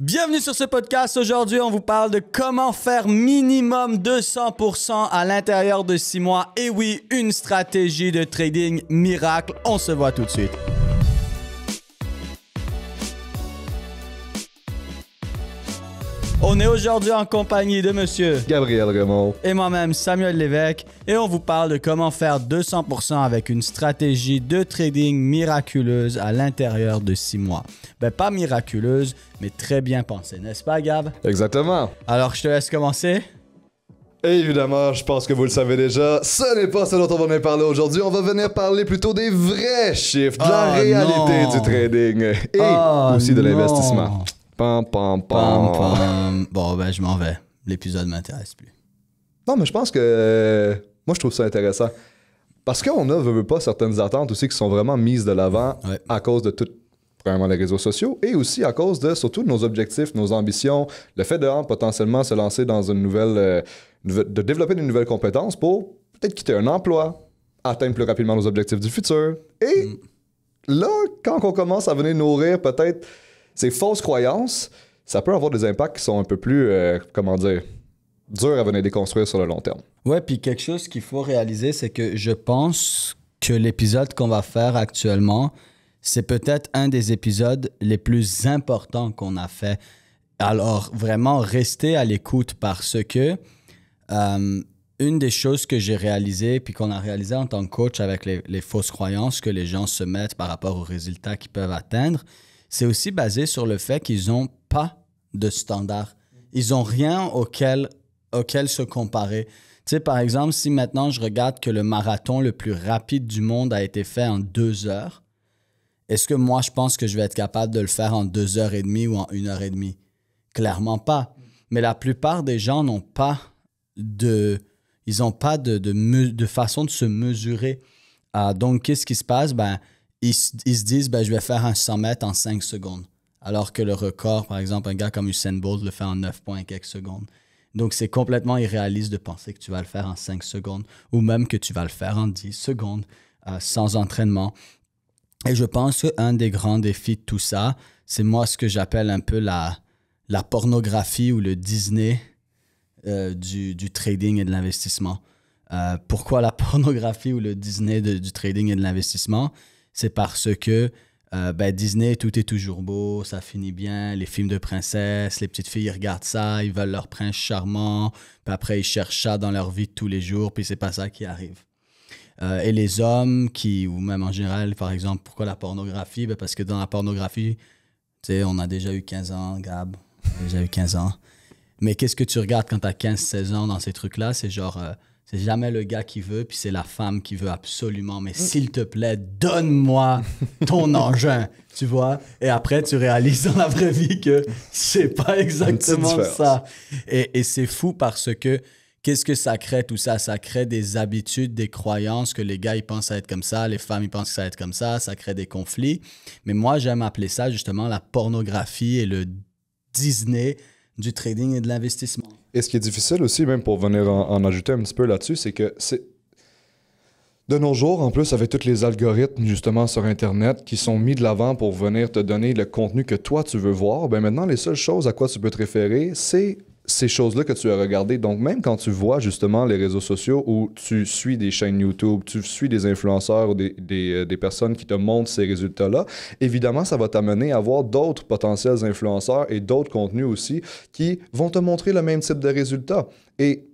Bienvenue sur ce podcast. Aujourd'hui, on vous parle de comment faire minimum 200% à l'intérieur de 6 mois. Et oui, une stratégie de trading miracle. On se voit tout de suite. On est aujourd'hui en compagnie de monsieur Gabriel Raymond et moi-même Samuel Lévesque et on vous parle de comment faire 200% avec une stratégie de trading miraculeuse à l'intérieur de 6 mois. Ben pas miraculeuse, mais très bien pensée, n'est-ce pas Gab? Exactement. Alors je te laisse commencer. Évidemment, je pense que vous le savez déjà, ce n'est pas ce dont on va venir parler aujourd'hui. On va venir parler plutôt des vrais chiffres, de la réalité du trading et aussi de l'investissement. Pam, pam, pam. Pam, pam. Bon, ben je m'en vais. L'épisode m'intéresse plus. Non, mais je pense que... moi, je trouve ça intéressant. Parce qu'on a, veut pas, certaines attentes aussi qui sont vraiment mises de l'avant à cause de tout, premièrement, les réseaux sociaux et aussi à cause de, surtout, de nos objectifs, nos ambitions, le fait de potentiellement se lancer dans une nouvelle... de développer de nouvelles compétences pour peut-être quitter un emploi, atteindre plus rapidement nos objectifs du futur. Et là, quand on commence à venir nourrir peut-être ces fausses croyances, ça peut avoir des impacts qui sont un peu plus, durs à venir déconstruire sur le long terme. Ouais, puis quelque chose qu'il faut réaliser, c'est que je pense que l'épisode qu'on va faire actuellement, c'est peut-être un des épisodes les plus importants qu'on a fait. Alors, vraiment, restez à l'écoute parce que une des choses que j'ai réalisées, puis qu'on a réalisé en tant que coach avec les fausses croyances que les gens se mettent par rapport aux résultats qu'ils peuvent atteindre, c'est aussi basé sur le fait qu'ils n'ont pas de standard. Ils n'ont rien auquel se comparer. Tu sais, par exemple, si maintenant je regarde que le marathon le plus rapide du monde a été fait en 2 heures, est-ce que moi, je pense que je vais être capable de le faire en 2h30 ou en 1h30? Clairement pas. Mais la plupart des gens n'ont pas de façon de se mesurer. Donc, qu'est-ce qui se passe? Ils se disent, je vais faire un 100 mètres en 5 secondes. Alors que le record, par exemple, un gars comme Usain Bolt le fait en 9 points et quelques secondes. Donc, c'est complètement irréaliste de penser que tu vas le faire en 5 secondes ou même que tu vas le faire en 10 secondes sans entraînement. Et je pense qu'un des grands défis de tout ça, c'est moi ce que j'appelle un peu la pornographie ou le Disney du trading et de l'investissement. Pourquoi la pornographie ou le Disney du trading et de l'investissement? C'est parce que Disney, tout est toujours beau, ça finit bien, les films de princesses, les petites filles regardent ça, ils veulent leur prince charmant, puis après ils cherchent ça dans leur vie de tous les jours, puis c'est pas ça qui arrive. Et les hommes ou même en général, par exemple, pourquoi la pornographie? Parce que dans la pornographie, tu sais, on a déjà eu 15 ans, Gab, on a déjà eu 15 ans. Mais qu'est-ce que tu regardes quand tu as 15-16 ans dans ces trucs-là? C'est genre... c'est jamais le gars qui veut, puis c'est la femme qui veut absolument. Mais s'il te plaît, donne-moi ton engin, tu vois? Et après, tu réalises dans la vraie vie que c'est pas exactement ça. Et c'est fou parce que qu'est-ce que ça crée tout ça? Ça crée des habitudes, des croyances que les gars, ils pensent à être comme ça, les femmes, ils pensent que ça va être comme ça crée des conflits. Mais moi, j'aime appeler ça justement la pornographie et le Disney du trading et de l'investissement. Et ce qui est difficile aussi, même pour venir en ajouter un petit peu là-dessus, c'est que de nos jours, en plus, avec tous les algorithmes justement sur Internet qui sont mis de l'avant pour venir te donner le contenu que toi tu veux voir, maintenant, les seules choses à quoi tu peux te référer, c'est ces choses-là que tu as regardées. Donc, même quand tu vois justement les réseaux sociaux où tu suis des chaînes YouTube, tu suis des influenceurs ou des personnes qui te montrent ces résultats-là, évidemment, ça va t'amener à voir d'autres potentiels influenceurs et d'autres contenus aussi qui vont te montrer le même type de résultats. Et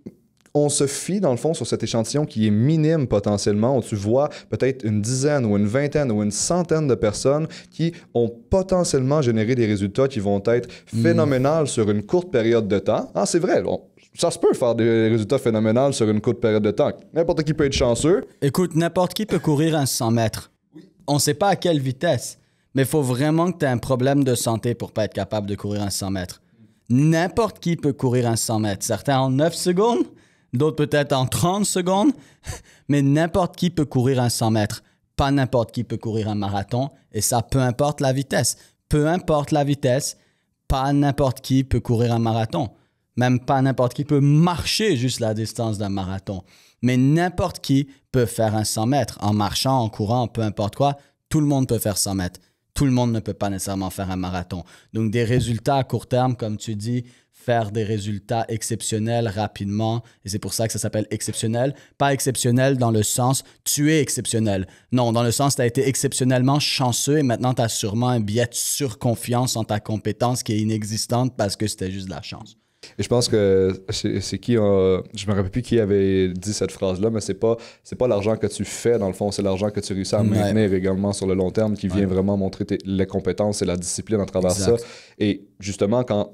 on se fie, dans le fond, sur cet échantillon qui est minime potentiellement, où tu vois peut-être une dizaine ou une vingtaine ou une centaine de personnes qui ont potentiellement généré des résultats qui vont être phénoménales sur une courte période de temps. Ah, c'est vrai, ça se peut faire des résultats phénoménales sur une courte période de temps. N'importe qui peut être chanceux. Écoute, n'importe qui peut courir un 100 mètres. On ne sait pas à quelle vitesse, mais il faut vraiment que tu aies un problème de santé pour ne pas être capable de courir un 100 mètres. N'importe qui peut courir un 100 mètres. Certains en 9 secondes, d'autres peut-être en 30 secondes, mais n'importe qui peut courir un 100 mètres. Pas n'importe qui peut courir un marathon, et ça, peu importe la vitesse. Peu importe la vitesse, pas n'importe qui peut courir un marathon. Même pas n'importe qui peut marcher juste la distance d'un marathon. Mais n'importe qui peut faire un 100 mètres. En marchant, en courant, peu importe quoi, tout le monde peut faire 100 mètres. tout le monde ne peut pas nécessairement faire un marathon. Donc, des résultats à court terme, comme tu dis, faire des résultats exceptionnels rapidement, et c'est pour ça que ça s'appelle exceptionnel. Pas exceptionnel dans le sens tu es exceptionnel. Non, dans le sens tu as été exceptionnellement chanceux et maintenant tu as sûrement un biais de surconfiance en ta compétence qui est inexistante parce que c'était juste de la chance. Et je pense que c'est qui, je me rappelle plus qui avait dit cette phrase-là, mais c'est pas l'argent que tu fais, dans le fond, c'est l'argent que tu réussis à maintenir également sur le long terme qui vient vraiment montrer les compétences et la discipline à travers ça. Et justement, quand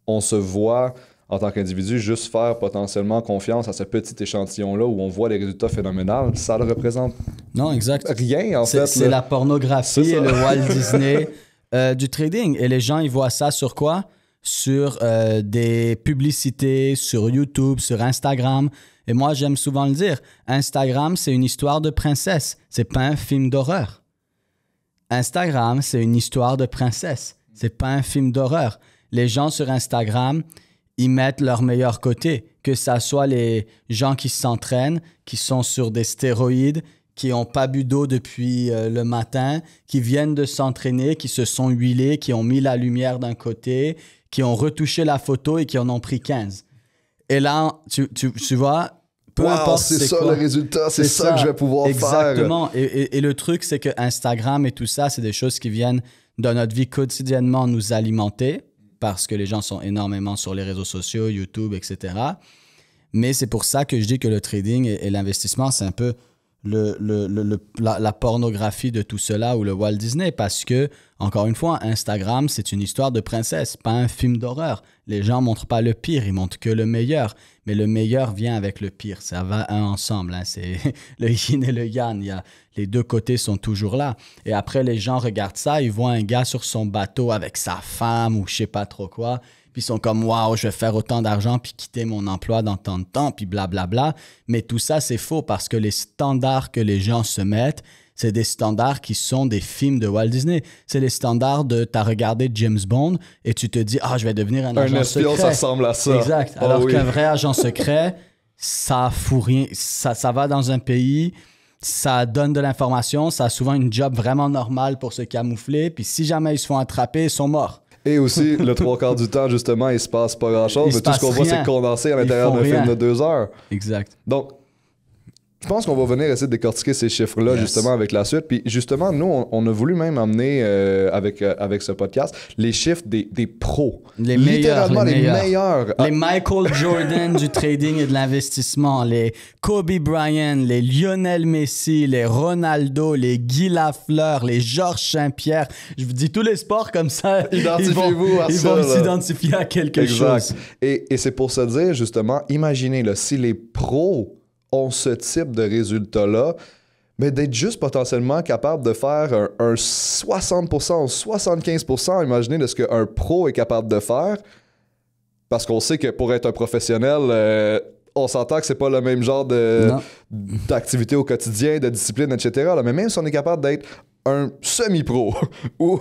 on se voit en tant qu'individu juste faire potentiellement confiance à ce petit échantillon-là où on voit les résultats phénoménaux, ça ne représente rien, en fait. C'est la pornographie et le Walt Disney du trading. Et les gens, ils voient ça sur quoi? Sur des publicités, sur YouTube, sur Instagram. Et moi, j'aime souvent le dire, Instagram, c'est une histoire de princesse. C'est pas un film d'horreur. Instagram, c'est une histoire de princesse. C'est pas un film d'horreur. Les gens sur Instagram, ils mettent leur meilleur côté. Que ça soit les gens qui s'entraînent, qui sont sur des stéroïdes, qui n'ont pas bu d'eau depuis le matin, qui viennent de s'entraîner, qui se sont huilés, qui ont mis la lumière d'un côté, qui ont retouché la photo et qui en ont pris 15. Et là, tu vois, peu importe c'est ça quoi, le résultat, c'est ça que je vais pouvoir faire. Exactement. Et le truc, c'est que Instagram et tout ça, c'est des choses qui viennent dans notre vie quotidiennement nous alimenter parce que les gens sont énormément sur les réseaux sociaux, YouTube, etc. Mais c'est pour ça que je dis que le trading et l'investissement, c'est un peu la pornographie de tout cela ou le Walt Disney parce que, encore une fois, Instagram, c'est une histoire de princesse, pas un film d'horreur. Les gens ne montrent pas le pire, ils montrent que le meilleur. Mais le meilleur vient avec le pire. Ça va ensemble. Hein. C'est le yin et le yang. Les deux côtés sont toujours là. Et après, les gens regardent ça, ils voient un gars sur son bateau avec sa femme ou je sais pas trop quoi. Puis ils sont comme « Waouh, je vais faire autant d'argent puis quitter mon emploi dans tant de temps, puis blablabla. » Mais tout ça, c'est faux parce que les standards que les gens se mettent, c'est des standards qui sont des films de Walt Disney. C'est les standards de « t'as regardé James Bond et tu te dis « Ah, je vais devenir un agent secret. » Un espion, ça ressemble à ça. Exact. Alors qu'un vrai agent secret, ça fout rien. Ça va dans un pays, ça donne de l'information, ça a souvent une job vraiment normale pour se camoufler. Puis si jamais ils se font attraper, ils sont morts. Et aussi, le 3/4 du temps, justement, il se passe pas grand-chose. Mais tout ce qu'on voit, c'est condensé à l'intérieur d'un film de 2 heures. Exact. Donc, je pense qu'on va venir essayer de décortiquer ces chiffres-là, justement, avec la suite. Puis, justement, nous, on a voulu même amener, avec ce podcast, les chiffres des pros. Littéralement, les meilleurs. Les Michael Jordan du trading et de l'investissement, les Kobe Bryant, les Lionel Messi, les Ronaldo, les Guy Lafleur, les Georges Saint-Pierre. Je vous dis tous les sports comme ça. Identifiez-vous à ça. Ils vont s'identifier à quelque chose. Et c'est pour se dire, justement, imaginez, là, si les pros ont ce type de résultats-là, mais d'être juste potentiellement capable de faire un 60% ou 75%, imaginez, de ce qu'un pro est capable de faire, parce qu'on sait que pour être un professionnel, on s'entend que c'est pas le même genre d'activité au quotidien, de discipline, etc. Là, mais même si on est capable d'être un semi-pro ou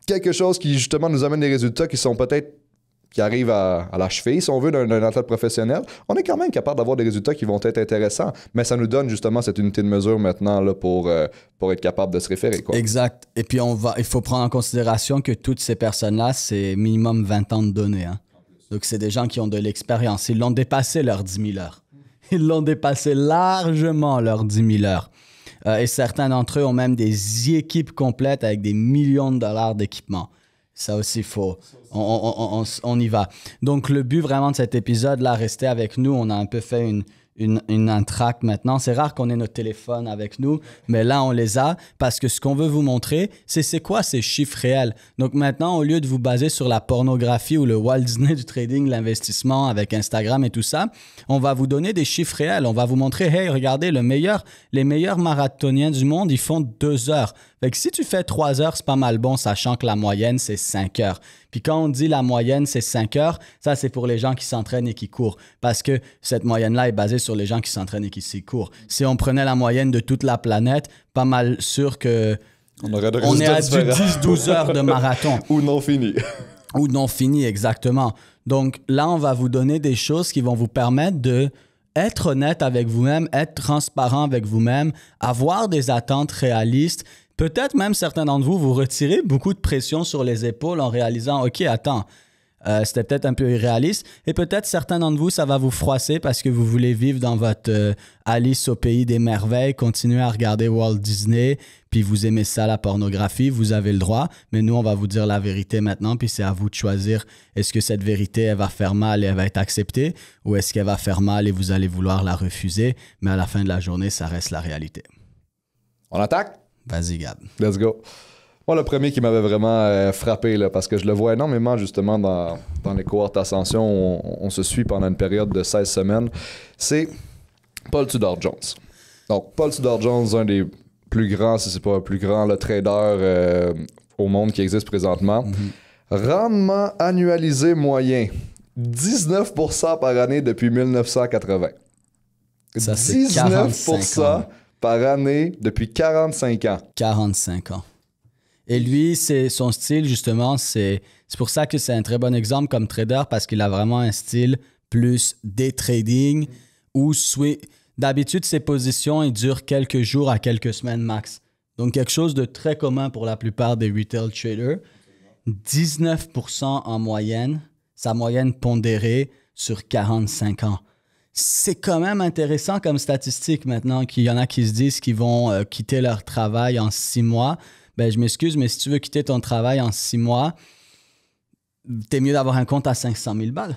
quelque chose qui justement nous amène des résultats qui sont peut-être qui arrive à la cheville, si on veut, d'un athlète professionnel, on est quand même capable d'avoir des résultats qui vont être intéressants. Mais ça nous donne justement cette unité de mesure maintenant là, pour être capable de se référer. Quoi. Exact. Et puis, il faut prendre en considération que toutes ces personnes-là, c'est minimum 20 ans de données. Hein. Donc, c'est des gens qui ont de l'expérience. Ils l'ont dépassé, leurs 10 000 heures. Ils l'ont dépassé largement, leurs 10 000 heures. Et certains d'entre eux ont même des équipes complètes avec des millions de dollars d'équipement. Ça aussi, faut. On y va. Donc, le but vraiment de cet épisode-là, restez avec nous. On a un peu fait une intraque maintenant. C'est rare qu'on ait notre téléphone avec nous, mais là, on les a parce que ce qu'on veut vous montrer, c'est quoi ces chiffres réels. Donc maintenant, au lieu de vous baser sur la pornographie ou le Walt Disney du trading, l'investissement avec Instagram et tout ça, on va vous donner des chiffres réels. On va vous montrer, hey, regardez, les meilleurs marathoniens du monde, ils font 2 heures. Fait que si tu fais 3 heures, c'est pas mal bon, sachant que la moyenne, c'est 5 heures. Puis quand on dit la moyenne, c'est 5 heures, ça, c'est pour les gens qui s'entraînent et qui courent. Parce que cette moyenne-là est basée sur les gens qui s'entraînent et qui courent. Si on prenait la moyenne de toute la planète, pas mal sûr que on est à du 10-12 heures de marathon. Ou non fini. Ou non fini, exactement. Donc là, on va vous donner des choses qui vont vous permettre de être honnête avec vous-même, être transparent avec vous-même, avoir des attentes réalistes, peut-être même certains d'entre vous, vous retirez beaucoup de pression sur les épaules en réalisant, OK, attends, c'était peut-être un peu irréaliste. Et peut-être certains d'entre vous, ça va vous froisser parce que vous voulez vivre dans votre Alice au pays des merveilles, continuer à regarder Walt Disney, puis vous aimez ça, la pornographie, vous avez le droit. Mais nous, on va vous dire la vérité maintenant, puis c'est à vous de choisir est-ce que cette vérité, elle va faire mal et elle va être acceptée ou est-ce qu'elle va faire mal et vous allez vouloir la refuser. Mais à la fin de la journée, ça reste la réalité. On attaque? Vas-y, Gab. Let's go. Moi, le premier qui m'avait vraiment frappé, là, parce que je le vois énormément justement dans les cohortes Ascension, on se suit pendant une période de 16 semaines, c'est Paul Tudor Jones. Donc, Paul Tudor Jones, un des plus grands, si c'est pas un plus grand, le trader au monde qui existe présentement. Rendement annualisé moyen, 19% par année depuis 1980. Ça, c'est 19% par année depuis 45 ans. 45 ans. Et lui, son style, justement, c'est pour ça que c'est un très bon exemple comme trader parce qu'il a vraiment un style plus day trading où d'habitude, ses positions, ils durent quelques jours à quelques semaines max. Donc, quelque chose de très commun pour la plupart des retail traders. 19% en moyenne, sa moyenne pondérée sur 45 ans. C'est quand même intéressant comme statistique maintenant qu'il y en a qui se disent qu'ils vont quitter leur travail en 6 mois. Ben, je m'excuse, mais si tu veux quitter ton travail en 6 mois, t'es mieux d'avoir un compte à 500 000 balles.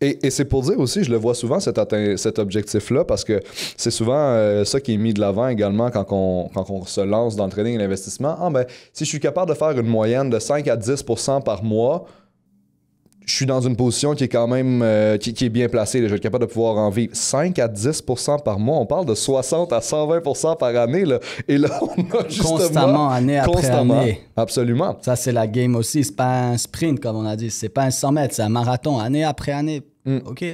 Et c'est pour dire aussi, je le vois souvent cet objectif-là, parce que c'est souvent ça qui est mis de l'avant également quand on se lance dans le trading et l'investissement. Ah ben, si je suis capable de faire une moyenne de 5 à 10% par mois, je suis dans une position qui est quand même qui est bien placée. Là. Je vais être capable de pouvoir en vivre. 5 à 10% par mois, on parle de 60 à 120% par année. Là. Et là, on a justement... Constamment, année après année. Absolument. Ça, c'est la game aussi. C'est pas un sprint, comme on a dit. C'est pas un 100 mètres, c'est un marathon, année après année. OK.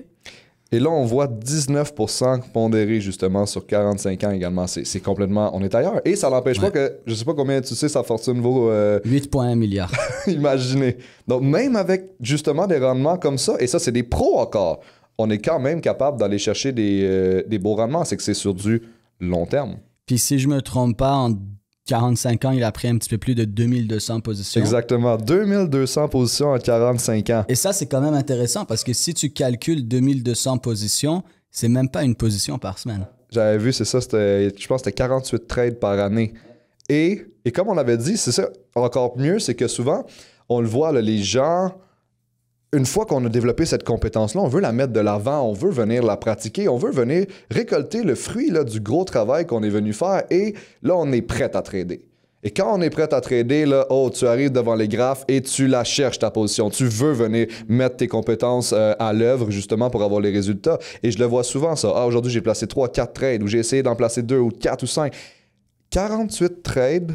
Et là, on voit 19% pondéré justement sur 45 ans également. C'est complètement... On est ailleurs. Et ça n'empêche pas que... Je sais pas combien tu sais sa fortune vaut... 8,1 milliards. Imaginez. Donc, même avec justement des rendements comme ça, et ça, c'est des pros encore, on est quand même capable d'aller chercher des beaux rendements. C'est que c'est sur du long terme. Puis si je me trompe pas, en 45 ans, il a pris un petit peu plus de 2200 positions. Exactement. 2200 positions en 45 ans. Et ça, c'est quand même intéressant parce que si tu calcules 2200 positions, c'est même pas une position par semaine. J'avais vu, c'est ça, je pense que c'était 48 trades par année. Et comme on avait dit, c'est ça, encore mieux, c'est que souvent, on le voit, là, les gens, une fois qu'on a développé cette compétence-là, on veut la mettre de l'avant, on veut venir la pratiquer, on veut venir récolter le fruit là, du gros travail qu'on est venu faire et là, on est prêt à trader. Et quand on est prêt à trader, là, tu arrives devant les graphes et tu la cherches ta position. Tu veux venir mettre tes compétences à l'œuvre justement pour avoir les résultats. Et je le vois souvent ça. Ah, aujourd'hui, j'ai placé 3-4 trades ou j'ai essayé d'en placer 2 ou 4 ou 5. 48 trades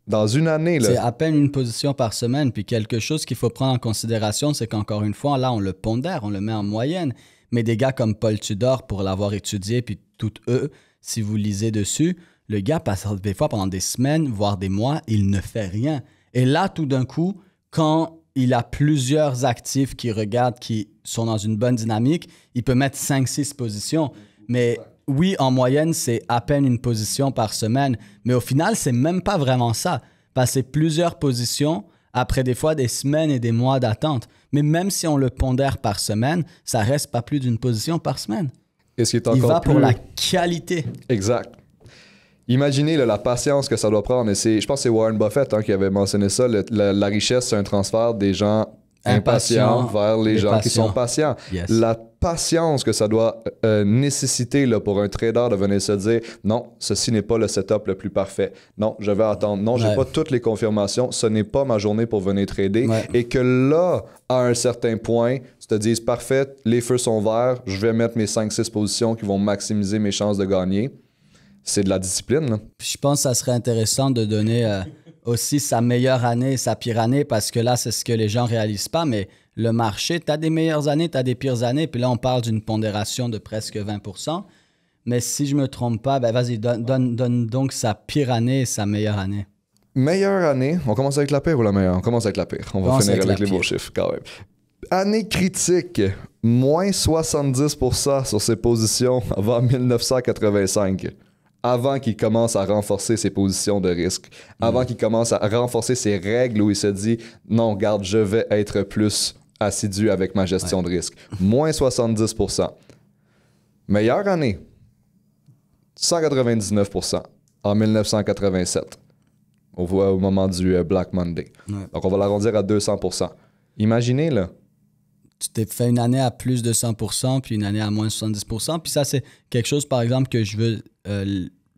dans une année. Là. C'est à peine une position par semaine. Puis quelque chose qu'il faut prendre en considération, c'est qu'encore une fois, là, on le pondère, on le met en moyenne. Mais des gars comme Paul Tudor, pour l'avoir étudié, puis toutes eux, si vous lisez dessus, le gars passe des fois pendant des semaines, voire des mois, il ne fait rien. Et là, tout d'un coup, quand il a plusieurs actifs qui regardent, qui sont dans une bonne dynamique, il peut mettre 5-6 positions. Mais oui, en moyenne, c'est à peine une position par semaine. Mais au final, c'est même pas vraiment ça. Parce que c'est plusieurs positions après des fois des semaines et des mois d'attente. Mais même si on le pondère par semaine, ça reste pas plus d'une position par semaine. Et ce qui est encore il va plus... pour la qualité. Exact. Imaginez là, la patience que ça doit prendre. Et je pense que c'est Warren Buffett qui avait mentionné ça. La richesse, c'est un transfert des gens impatients vers les gens qui sont patients. Yes. La patience que ça doit nécessiter là, pour un trader de venir se dire non, ceci n'est pas le setup le plus parfait. Non, je vais attendre. Non, j'ai pas toutes les confirmations. Ce n'est pas ma journée pour venir trader. Ouais. Et que là, à un certain point, tu te dises parfait, les feux sont verts, je vais mettre mes 5-6 positions qui vont maximiser mes chances de gagner. C'est de la discipline. Là. Je pense que ça serait intéressant de donner aussi sa meilleure année, sa pire année, parce que là, c'est ce que les gens ne réalisent pas, mais le marché, tu as des meilleures années, tu as des pires années, puis là, on parle d'une pondération de presque 20%. Mais si je ne me trompe pas, ben vas-y, donne donc sa pire année et sa meilleure année. Meilleure année, on commence avec la pire ou la meilleure? On commence avec la pire. On va finir avec les beaux chiffres quand même. Année critique, moins 70% sur ses positions avant 1985. avant qu'il commence à renforcer ses positions de risque, avant qu'il commence à renforcer ses règles où il se dit « Non, regarde, je vais être plus assidu avec ma gestion de risque. » Moins 70%. Meilleure année, 199% en 1987. On voit au moment du Black Monday. Ouais. Donc, on va l'arrondir à 200%. Imaginez, là. Tu t'es fait une année à plus de 100%, puis une année à moins 70%. Puis ça, c'est quelque chose, par exemple, que je veux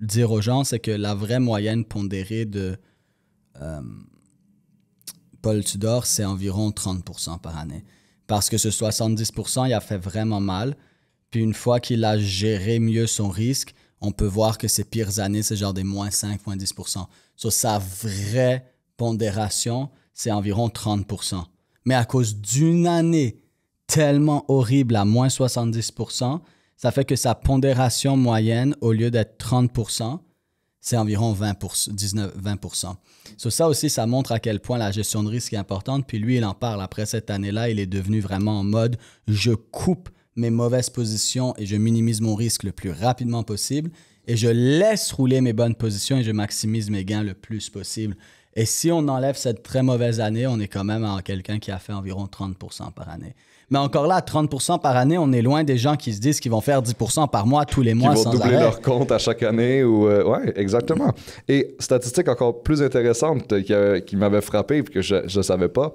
dire aux gens, c'est que la vraie moyenne pondérée de Paul Tudor, c'est environ 30% par année. Parce que ce 70%, il a fait vraiment mal. Puis une fois qu'il a géré mieux son risque, on peut voir que ses pires années, c'est genre des moins 5, moins 10%. Sur sa vraie pondération, c'est environ 30%. Mais à cause d'une année tellement horrible à moins 70%, ça fait que sa pondération moyenne, au lieu d'être 30%, c'est environ 20%. Sur ça aussi, ça montre à quel point la gestion de risque est importante. Puis lui, il en parle. Après cette année-là, il est devenu vraiment en mode « je coupe mes mauvaises positions et je minimise mon risque le plus rapidement possible et je laisse rouler mes bonnes positions et je maximise mes gains le plus possible. » Et si on enlève cette très mauvaise année, on est quand même à quelqu'un qui a fait environ 30% par année. Mais encore là, 30% par année, on est loin des gens qui se disent qu'ils vont faire 10% par mois tous les mois sans arrêt. Qui vont doubler leur compte à chaque année. Oui, exactement. Et statistique encore plus intéressante qui m'avait frappé et que je ne savais pas,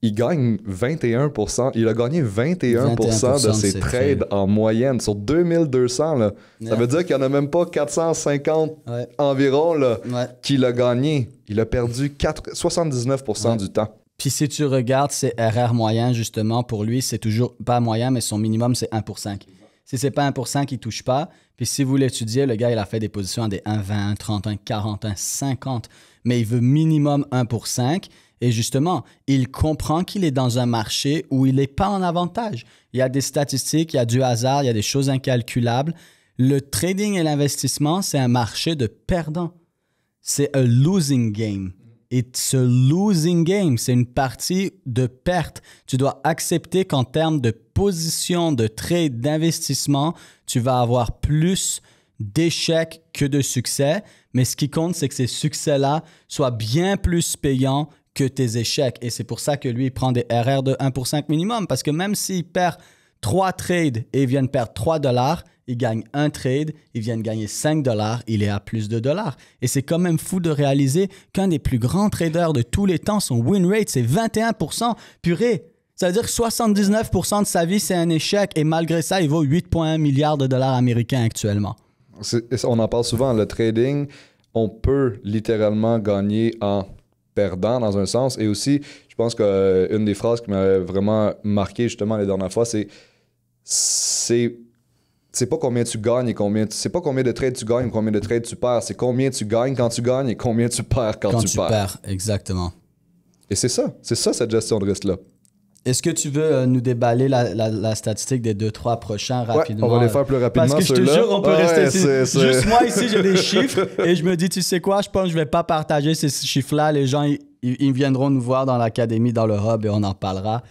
il gagne 21%. Il a gagné 21% de ses trades en moyenne sur 2200. Là. Ça veut dire qu'il n'y en a même pas 450 environ là, qu'il a gagné. Il a perdu 79% du temps. Puis si tu regardes ses RR moyens, justement, pour lui, c'est toujours pas moyen, mais son minimum, c'est 1 pour 5. Si c'est pas 1 pour 5, il touche pas. Puis si vous l'étudiez, le gars, il a fait des positions à des 1, 20, 30, 40, 50. Mais il veut minimum 1 pour 5. Et justement, il comprend qu'il est dans un marché où il n'est pas en avantage. Il y a des statistiques, il y a du hasard, il y a des choses incalculables. Le trading et l'investissement, c'est un marché de perdants. C'est un losing game. It's a losing game. C'est une partie de perte. Tu dois accepter qu'en termes de position, de trade, d'investissement, tu vas avoir plus d'échecs que de succès. Mais ce qui compte, c'est que ces succès-là soient bien plus payants que tes échecs. Et c'est pour ça que lui, il prend des RR de 1 pour 5 minimum. Parce que même s'il perd 3 trades et il vient de perdre $3, il gagne un trade, il vient de gagner $5, il est à plus de dollars. Et c'est quand même fou de réaliser qu'un des plus grands traders de tous les temps, son win rate, c'est 21%. Purée, ça veut dire que 79% de sa vie, c'est un échec. Et malgré ça, il vaut 8,1 milliards de dollars américains actuellement. On en parle souvent, le trading, on peut littéralement gagner en perdant dans un sens. Et aussi, je pense qu'une des phrases qui m'avait vraiment marqué justement les dernières fois, c'est pas combien tu gagnes et c'est pas combien de trades tu gagnes ou combien de trades tu perds, c'est combien tu gagnes quand tu gagnes et combien tu perds quand tu perds. Exactement. Et c'est ça cette gestion de risque-là. Est-ce que tu veux nous déballer la statistique des 2-3 prochains rapidement? On va les faire plus rapidement. Parce que je te jure, on peut rester ici. Juste moi ici, j'ai des chiffres et je me dis, tu sais quoi, je pense que je vais pas partager ces chiffres-là. Les gens, ils viendront nous voir dans l'académie, dans le hub et on en parlera.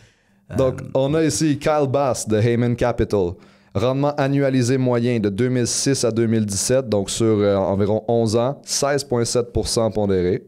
Donc, on a ici Kyle Bass de Heyman Capital. Rendement annualisé moyen de 2006 à 2017, donc sur environ 11 ans, 16,7% pondéré.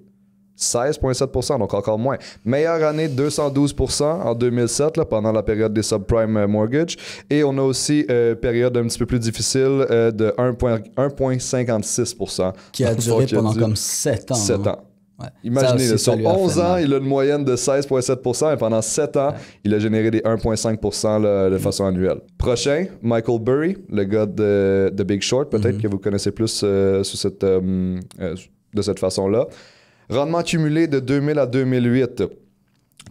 16,7%, donc encore moins. Meilleure année, 212% en 2007, là, pendant la période des subprime mortgage. Et on a aussi période un petit peu plus difficile de 1,56%. Qui a duré pendant comme 7 ans. 7 ans. Ouais. Imaginez, sur 11 ans, il a une moyenne de 16,7% et pendant 7 ans, il a généré des 1,5% là, de façon annuelle. Prochain, Michael Burry, le gars de Big Short, peut-être que vous connaissez plus de cette façon-là. Rendement cumulé de 2000 à 2008.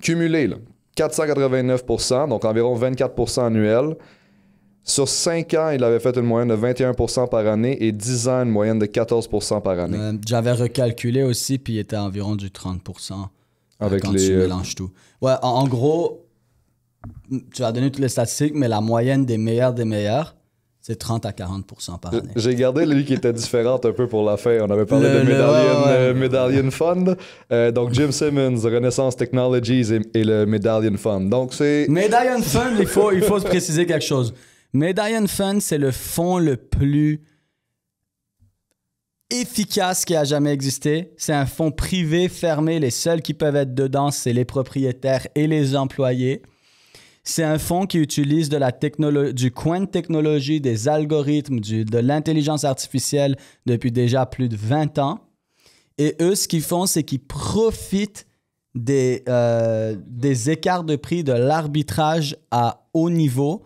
Cumulé, là, 489%, donc environ 24% annuel. Sur 5 ans, il avait fait une moyenne de 21% par année et 10 ans, une moyenne de 14% par année. J'avais recalculé aussi, puis il était environ du 30% avec quand tu mélanges tout. Ouais, en gros, tu as donné toutes les statistiques, mais la moyenne des meilleurs, c'est 30 à 40% par année. J'ai gardé lui qui était différente un peu pour la fin. On avait parlé de Medallion Fund. Donc, Jim Simmons, Renaissance Technologies et le Medallion Fund. Donc, c'est... Medallion Fund, il faut se préciser quelque chose. Medallion Fund, c'est le fonds le plus efficace qui a jamais existé. C'est un fonds privé fermé. Les seuls qui peuvent être dedans, c'est les propriétaires et les employés. C'est un fonds qui utilise du coin de technologie, des algorithmes, de l'intelligence artificielle depuis déjà plus de 20 ans. Et eux, ce qu'ils font, c'est qu'ils profitent des écarts de prix de l'arbitrage à haut niveau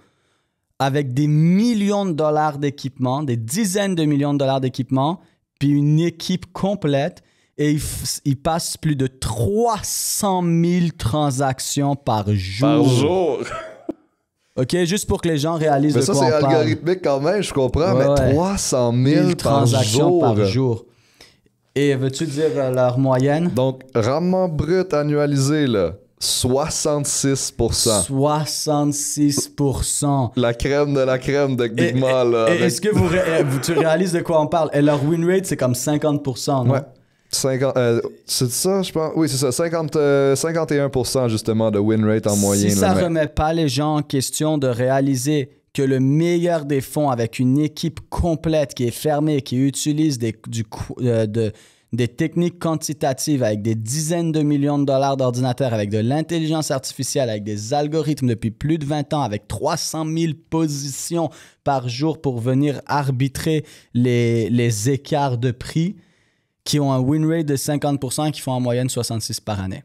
avec des millions de dollars d'équipement, des dizaines de millions de dollars d'équipement, puis une équipe complète. Et ils passent plus de 300 000 transactions par jour. Par jour? OK, juste pour que les gens réalisent mais de ça, quoi on parle. c'est algorithmique quand même, je comprends, mais Ouais. 300 000 transactions par jour. par jour. Et veux-tu dire leur moyenne? Donc, rendement brut annualisé, là, 66%. 66%. La crème de Big Mal. là, Et avec- est-ce que tu réalises de quoi on parle? Et leur win rate, c'est comme 50%, non? Ouais. 50, c'est ça, je pense. Oui, c'est ça. 51% justement de win rate en moyenne. Si ça ne remet pas les gens en question de réaliser que le meilleur des fonds avec une équipe complète qui est fermée, qui utilise des techniques quantitatives avec des dizaines de millions de dollars d'ordinateurs, avec de l'intelligence artificielle, avec des algorithmes depuis plus de 20 ans, avec 300 000 positions par jour pour venir arbitrer les écarts de prix, qui ont un win rate de 50% et qui font en moyenne 66 par année.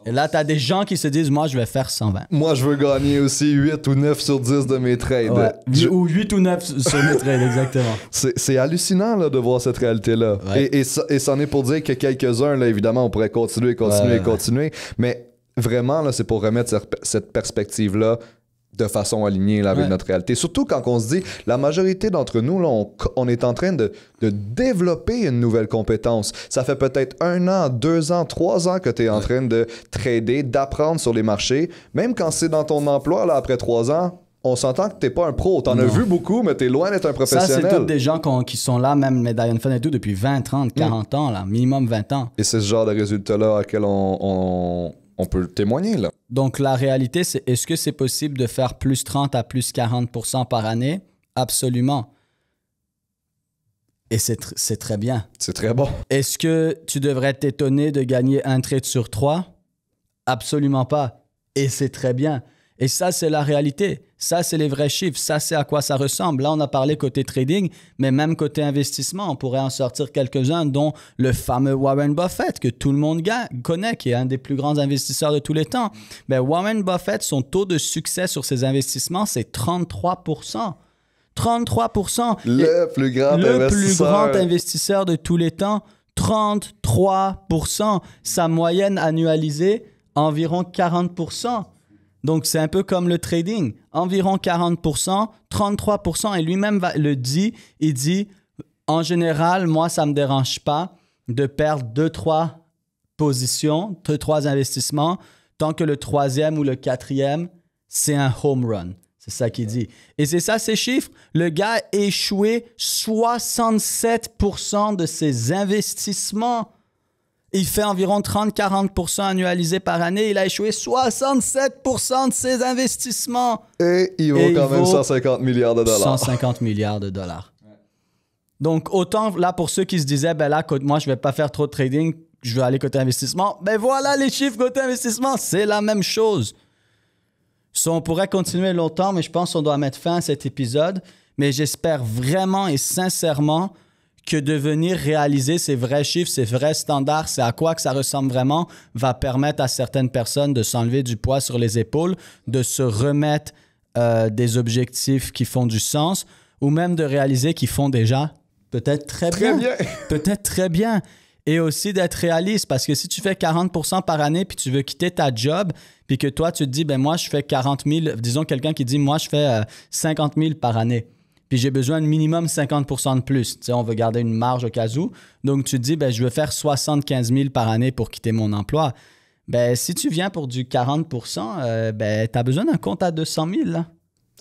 Et là, tu as des gens qui se disent, moi, je vais faire 120. Moi, je veux gagner aussi 8 ou 9 sur 10 de mes trades. Ouais. Ou 8 ou 9 sur mes trades, exactement. C'est hallucinant là, de voir cette réalité-là. Ouais. Et c'en est pour dire que quelques-uns, là, évidemment, on pourrait continuer. Mais vraiment, là, c'est pour remettre cette perspective-là de façon alignée là, avec notre réalité. Surtout quand on se dit, la majorité d'entre nous, là, on est en train de développer une nouvelle compétence. Ça fait peut-être 1 an, 2 ans, 3 ans que tu es en train de trader, d'apprendre sur les marchés. Même quand c'est dans ton emploi, là, après 3 ans, on s'entend que t'es pas un pro. T'en as vu beaucoup, mais t'es loin d'être un professionnel. Ça, c'est tous des gens qui sont là, même Medallion Fund et tout, depuis 20, 30, 40 ans, là, minimum 20 ans. Et c'est ce genre de résultat-là auquel on peut témoigner, là. Donc, la réalité, c'est est-ce que c'est possible de faire plus 30 à plus 40% par année? Absolument. Et c'est très bien. C'est très bon. Est-ce que tu devrais t'étonner de gagner un trade sur 3? Absolument pas. Et c'est très bien. Et ça, c'est la réalité. Ça, c'est les vrais chiffres. Ça, c'est à quoi ça ressemble. Là, on a parlé côté trading, mais même côté investissement, on pourrait en sortir quelques-uns, dont le fameux Warren Buffett, que tout le monde connaît, qui est un des plus grands investisseurs de tous les temps. Ben, Warren Buffett, son taux de succès sur ses investissements, c'est 33%. 33%. Le plus grand investisseur de tous les temps, 33%. Sa moyenne annualisée, environ 40%. Donc, c'est un peu comme le trading. Environ 40%, 33%. Et lui-même le dit. Il dit, en général, moi, ça ne me dérange pas de perdre 2-3 positions, 2-3 investissements, tant que le 3e ou le 4e, c'est un home run. C'est ça qu'il dit. Et c'est ça ses chiffres. Le gars a échoué 67% de ses investissements. Il fait environ 30-40% annualisé par année. Il a échoué 67% de ses investissements. Et il vaut quand même 150 milliards de dollars. 150 milliards de dollars. Donc, autant là, pour ceux qui se disaient, ben là, moi, je ne vais pas faire trop de trading, je vais aller côté investissement. Ben voilà les chiffres côté investissement. C'est la même chose. On pourrait continuer longtemps, mais je pense qu'on doit mettre fin à cet épisode. Mais j'espère vraiment et sincèrement que de venir réaliser ces vrais chiffres, ces vrais standards, c'est à quoi que ça ressemble vraiment, va permettre à certaines personnes de s'enlever du poids sur les épaules, de se remettre des objectifs qui font du sens, ou même de réaliser qu'ils font déjà peut-être très bien. Peut-être très bien. Et aussi d'être réaliste, parce que si tu fais 40% par année, puis tu veux quitter ta job, puis que toi, tu te dis, ben moi, je fais 40 000, disons quelqu'un qui dit, moi, je fais 50 000 par année. Puis j'ai besoin de minimum 50% de plus. Tu sais, on veut garder une marge au cas où. Donc, tu te dis, ben, je veux faire 75 000 par année pour quitter mon emploi. Ben, si tu viens pour du 40%, ben, tu as besoin d'un compte à 200 000. Là.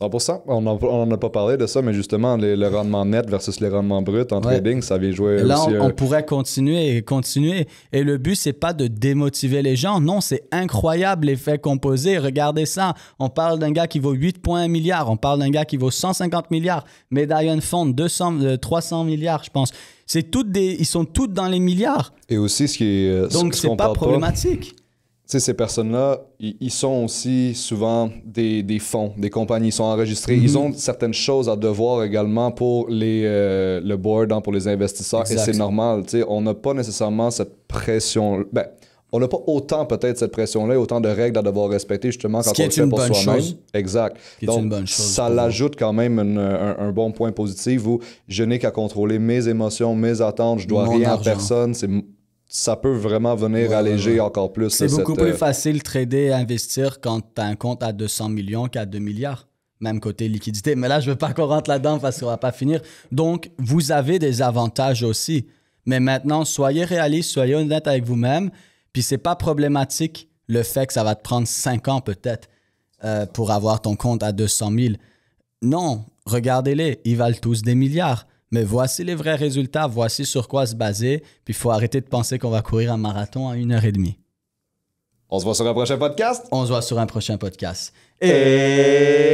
100%. On n'en a pas parlé de ça, mais justement, le rendement net versus les rendements bruts en trading, ça vient jouer là, aussi. On pourrait continuer et continuer. Et le but, c'est pas de démotiver les gens. Non, c'est incroyable l'effet composé. Regardez ça. On parle d'un gars qui vaut 8,1 milliards. On parle d'un gars qui vaut 150 milliards. Medallion Fund, 300 milliards, je pense. Ils sont tous dans les milliards. Et aussi, ce qui est. Donc, c'est pas problématique. Tu sais, ces personnes-là, ils sont aussi souvent des fonds, des compagnies, ils sont enregistrés. Ils ont certaines choses à devoir également pour le board, pour les investisseurs, exact. Et c'est normal. Tu sais, on n'a pas nécessairement cette pression. Ben, on n'a pas autant peut-être cette pression-là, autant de règles à devoir respecter justement quand on le fait pour soi-même. Exact. Donc, ça l'ajoute quand même un bon point positif où je n'ai qu'à contrôler mes émotions, mes attentes, je dois rien à personne. Ça peut vraiment venir alléger encore plus. C'est beaucoup plus facile de trader et investir quand tu as un compte à 200 millions qu'à 2 milliards. Même côté liquidité. Mais là, je ne veux pas qu'on rentre là-dedans parce qu'on ne va pas finir. Donc, vous avez des avantages aussi. Mais maintenant, soyez réaliste, soyez honnête avec vous-même. Puis, ce n'est pas problématique le fait que ça va te prendre 5 ans peut-être pour avoir ton compte à 200 000. Non, regardez-les. Ils valent tous des milliards. Mais voici les vrais résultats, voici sur quoi se baser. Puis il faut arrêter de penser qu'on va courir un marathon à 1h30. On se voit sur un prochain podcast. On se voit sur un prochain podcast. Et...